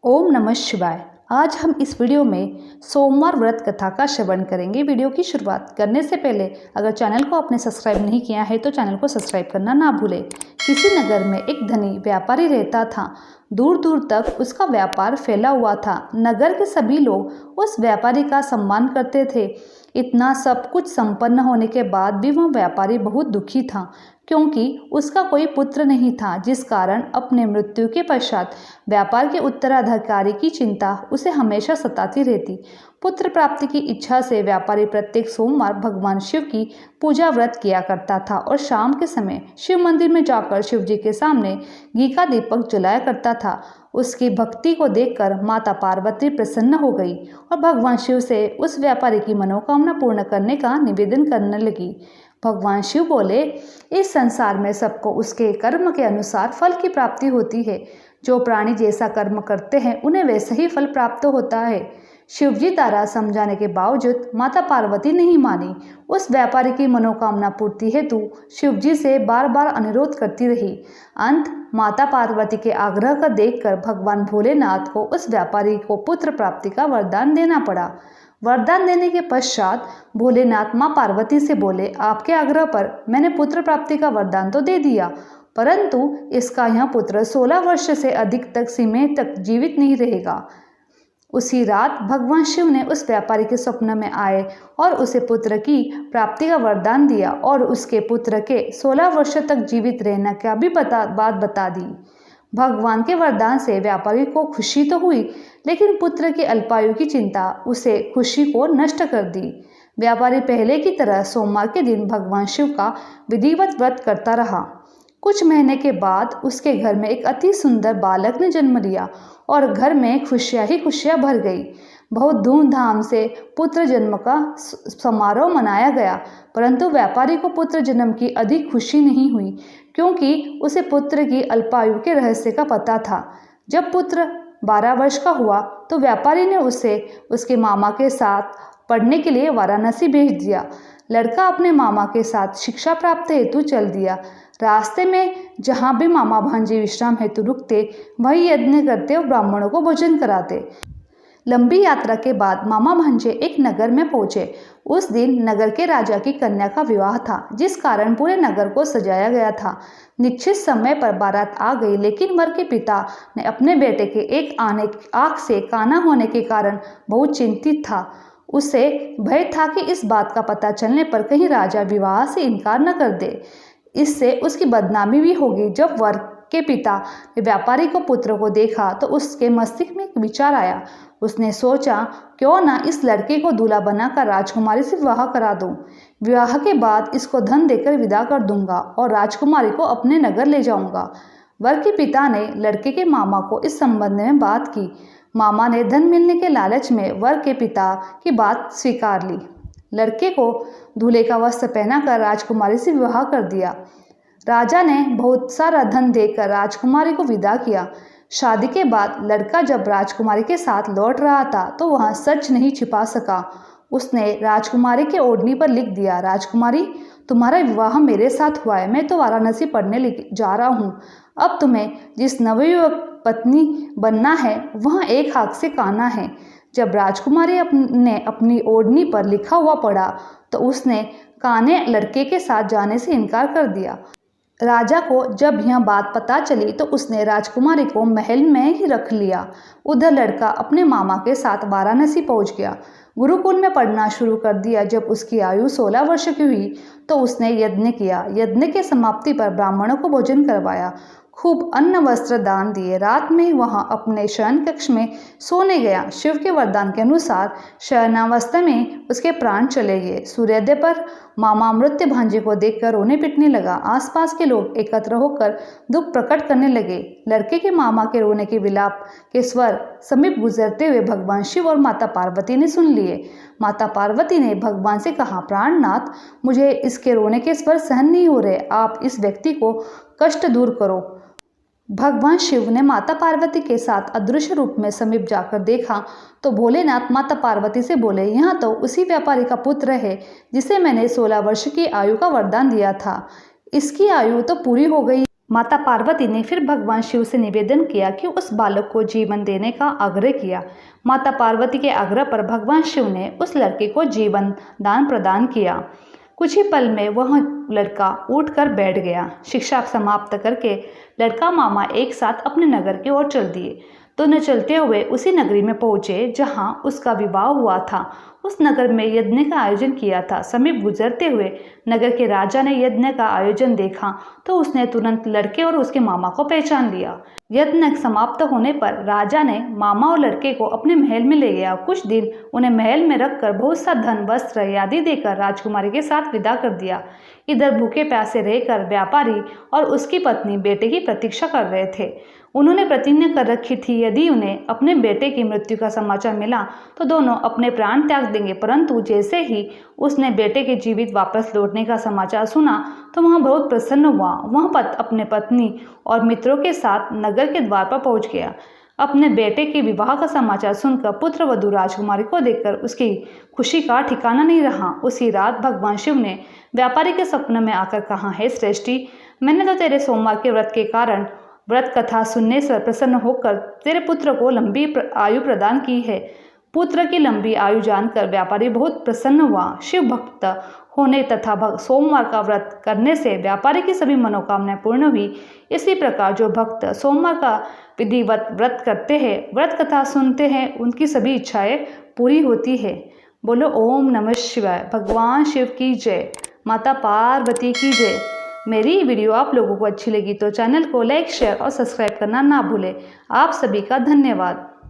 ओम नमः शिवाय। आज हम इस वीडियो में सोमवार व्रत कथा का श्रवण करेंगे। वीडियो की शुरुआत करने से पहले अगर चैनल को आपने सब्सक्राइब नहीं किया है तो चैनल को सब्सक्राइब करना ना भूलें। किसी नगर में एक धनी व्यापारी रहता था। दूर दूर तक उसका व्यापार फैला हुआ था। नगर के सभी लोग उस व्यापारी का सम्मान करते थे। इतना सब कुछ संपन्न होने के बाद भी वह व्यापारी बहुत दुखी था, क्योंकि उसका कोई पुत्र नहीं था, जिस कारण अपने मृत्यु के पश्चात व्यापार के उत्तराधिकारी की चिंता उसे हमेशा सताती रहती। पुत्र प्राप्ति की इच्छा से व्यापारी प्रत्येक सोमवार भगवान शिव की पूजा व्रत किया करता था और शाम के समय शिव मंदिर में जाकर शिव जी के सामने घी का दीपक जलाया करता था। उसकी भक्ति को देखकर माता पार्वती प्रसन्न हो गई और भगवान शिव से उस व्यापारी की मनोकामना पूर्ण करने का निवेदन करने लगी। भगवान शिव बोले, इस संसार में सबको उसके कर्म के अनुसार फल की प्राप्ति होती है। जो प्राणी जैसा कर्म करते हैं उन्हें वैसा ही फल प्राप्त होता है। शिवजी द्वारा समझाने के बावजूद माता पार्वती नहीं मानी। उस व्यापारी की मनोकामना पूर्ति हेतु शिवजी से बार बार अनुरोध करती रही। अंत माता पार्वती के आग्रह का देखकर भगवान भोलेनाथ को उस व्यापारी को पुत्र प्राप्ति का वरदान देना पड़ा। वरदान देने के पश्चात भोलेनाथ माँ पार्वती से बोले, आपके आग्रह पर मैंने पुत्र प्राप्ति का वरदान तो दे दिया, परंतु इसका यह पुत्र 16 वर्ष से अधिक तक समय तक जीवित नहीं रहेगा। उसी रात भगवान शिव ने उस व्यापारी के स्वप्न में आए और उसे पुत्र की प्राप्ति का वरदान दिया और उसके पुत्र के 16 वर्ष तक जीवित रहने का भी बात बता दी। भगवान के वरदान से व्यापारी को खुशी तो हुई, लेकिन पुत्र की अल्पायु की चिंता उसे खुशी को नष्ट कर दी। व्यापारी पहले की तरह सोमवार के दिन भगवान शिव का विधिवत व्रत करता रहा। कुछ महीने के बाद उसके घर में एक अति सुंदर बालक ने जन्म लिया और घर में खुशियां ही खुशियां भर गई। बहुत धूमधाम से पुत्र जन्म का समारोह मनाया गया, परंतु व्यापारी को पुत्र जन्म की अधिक खुशी नहीं हुई, क्योंकि उसे पुत्र की अल्पायु के रहस्य का पता था। जब पुत्र 12 वर्ष का हुआ तो व्यापारी ने उसे उसके मामा के साथ पढ़ने के लिए वाराणसी भेज दिया। लड़का अपने मामा के साथ शिक्षा प्राप्त हेतु चल दिया। रास्ते में जहाँ भी मामा भांजे विश्राम हेतु रुकते, वही यज्ञ करते और ब्राह्मणों को भोजन कराते। लंबी यात्रा के बाद मामा भांजे एक नगर में पहुंचे। उस दिन नगर के राजा की कन्या का विवाह था, जिस कारण पूरे नगर को सजाया गया था। निश्चित समय पर बारात आ गई, लेकिन वर के पिता ने अपने बेटे के एक आंख से काना होने के कारण बहुत चिंतित था। उसे भय था कि इस बात का पता चलने पर कहीं राजा विवाह से इनकार न कर दे, इससे उसकी बदनामी भी होगी। जब वर के पिता ने व्यापारी को पुत्र को देखा तो उसके मस्तिष्क में एक विचार आया। उसने सोचा, क्यों ना इस लड़के को दूल्हा बनाकर राजकुमारी से विवाह करा दूं। विवाह के बाद इसको धन देकर विदा कर दूंगा और राजकुमारी को अपने नगर ले जाऊंगा। वर के पिता ने लड़के के मामा को इस संबंध में बात की। मामा ने धन मिलने के लालच में वर के पिता की बात स्वीकार ली। लड़के को दूल्हे का वस्त्र पहनाकर राजकुमारी से विवाह कर दिया। राजा ने बहुत सारा धन देकर राजकुमारी को विदा किया। शादी के बाद लड़का जब राजकुमारी के साथ लौट रहा था तो वह सच नहीं छिपा सका। उसने राजकुमारी के ओढ़नी पर लिख दिया, राजकुमारी, तुम्हारा विवाह मेरे साथ हुआ है। मैं तो वाराणसी पढ़ने जा रहा हूँ। अब तुम्हें जिस नवयुवक पत्नी बनना है वह एक हाथ से काना है। जब राजकुमारी ने अपनी ओढ़नी पर लिखा हुआ पढ़ा तो उसने काने लड़के के साथ जाने से इनकार कर दिया। राजा को जब यह बात पता चली तो उसने राजकुमारी को महल में ही रख लिया। उधर लड़का अपने मामा के साथ वाराणसी पहुंच गया। गुरुकुल में पढ़ना शुरू कर दिया। जब उसकी आयु 16 वर्ष की हुई तो उसने यज्ञ किया। यज्ञ के समाप्ति पर ब्राह्मणों को भोजन करवाया, खूब अन्न वस्त्र दान दिए। रात में वह अपने शयन कक्ष में सोने गया। शिव के वरदान के अनुसार शयनावस्था में उसके प्राण चले गए। सूर्योदय पर मामा मृत्यु भांजे को देखकर रोने पिटने लगा। आसपास के लोग एकत्र होकर दुख प्रकट करने लगे। लड़के के मामा के रोने के विलाप के स्वर समीप गुजरते हुए भगवान शिव और माता पार्वती ने सुन लिए। माता पार्वती ने भगवान से कहा, प्राणनाथ, मुझे इसके रोने के स्वर सहन नहीं हो रहे, आप इस व्यक्ति को कष्ट दूर करो। भगवान शिव ने माता पार्वती के साथ अदृश्य रूप में समीप जाकर देखा तो भोलेनाथ माता पार्वती से बोले, यहाँ तो उसी व्यापारी का पुत्र है जिसे मैंने 16 वर्ष की आयु का वरदान दिया था। इसकी आयु तो पूरी हो गई, माता पार्वती ने फिर भगवान शिव से निवेदन किया कि उस बालक को जीवन देने का आग्रह किया। माता पार्वती के आग्रह पर भगवान शिव ने उस लड़के को जीवन दान प्रदान किया। कुछ ही पल में वह लड़का उठकर बैठ गया। शिक्षा समाप्त करके लड़का मामा एक साथ अपने नगर की ओर चल दिए। दोनों चलते हुए उसी नगरी में पहुंचे जहां उसका विवाह हुआ था। उस नगर में यज्ञ का आयोजन किया था। समीप गुजरते हुए नगर के राजा ने यज्ञ का आयोजन देखा तो उसने तुरंत लड़के और उसके मामा को पहचान लिया। यज्ञ समाप्त होने पर राजा ने मामा और लड़के को अपने महल में ले गया। कुछ दिन उन्हें महल में रखकर बहुत सा धन वस्त्र आदि देकर राजकुमारी के साथ विदा कर दिया। इधर भूखे प्यासे रहकर व्यापारी और उसकी पत्नी बेटे की प्रतीक्षा कर रहे थे। उन्होंने प्रतिज्ञा कर रखी थी यदि उन्हें अपने बेटे की मृत्यु का समाचार मिला तो दोनों अपने प्राण त्याग देंगे। परंतु जैसे ही उसने बेटे के जीवित वापस लौटने का समाचार सुना तो वह बहुत प्रसन्न हुआ। वह अपने पत्नी और मित्रों के साथ नगर के द्वार पर पहुंच गया। अपने बेटे के विवाह का समाचार सुनकर पुत्र वधू राजकुमारी को देखकर उसकी खुशी का ठिकाना नहीं रहा। उसी रात भगवान शिव ने व्यापारी के सपने में आकर कहा, हे श्रेष्ठी, मैंने तो तेरे सोमवार के व्रत के कारण व्रत कथा सुनने से प्रसन्न होकर तेरे पुत्र को लंबी आयु प्रदान की है। पुत्र की लंबी आयु जानकर व्यापारी बहुत प्रसन्न हुआ। शिव भक्त होने तथा सोमवार का व्रत करने से व्यापारी की सभी मनोकामनाएं पूर्ण हुई। इसी प्रकार जो भक्त सोमवार का विधिवत व्रत करते हैं, व्रत कथा सुनते हैं, उनकी सभी इच्छाएं पूरी होती है। बोलो ओम नमः शिवाय। भगवान शिव की जय। माता पार्वती की जय। मेरी वीडियो आप लोगों को अच्छी लगी तो चैनल को लाइक, शेयर और सब्सक्राइब करना ना भूलें। आप सभी का धन्यवाद।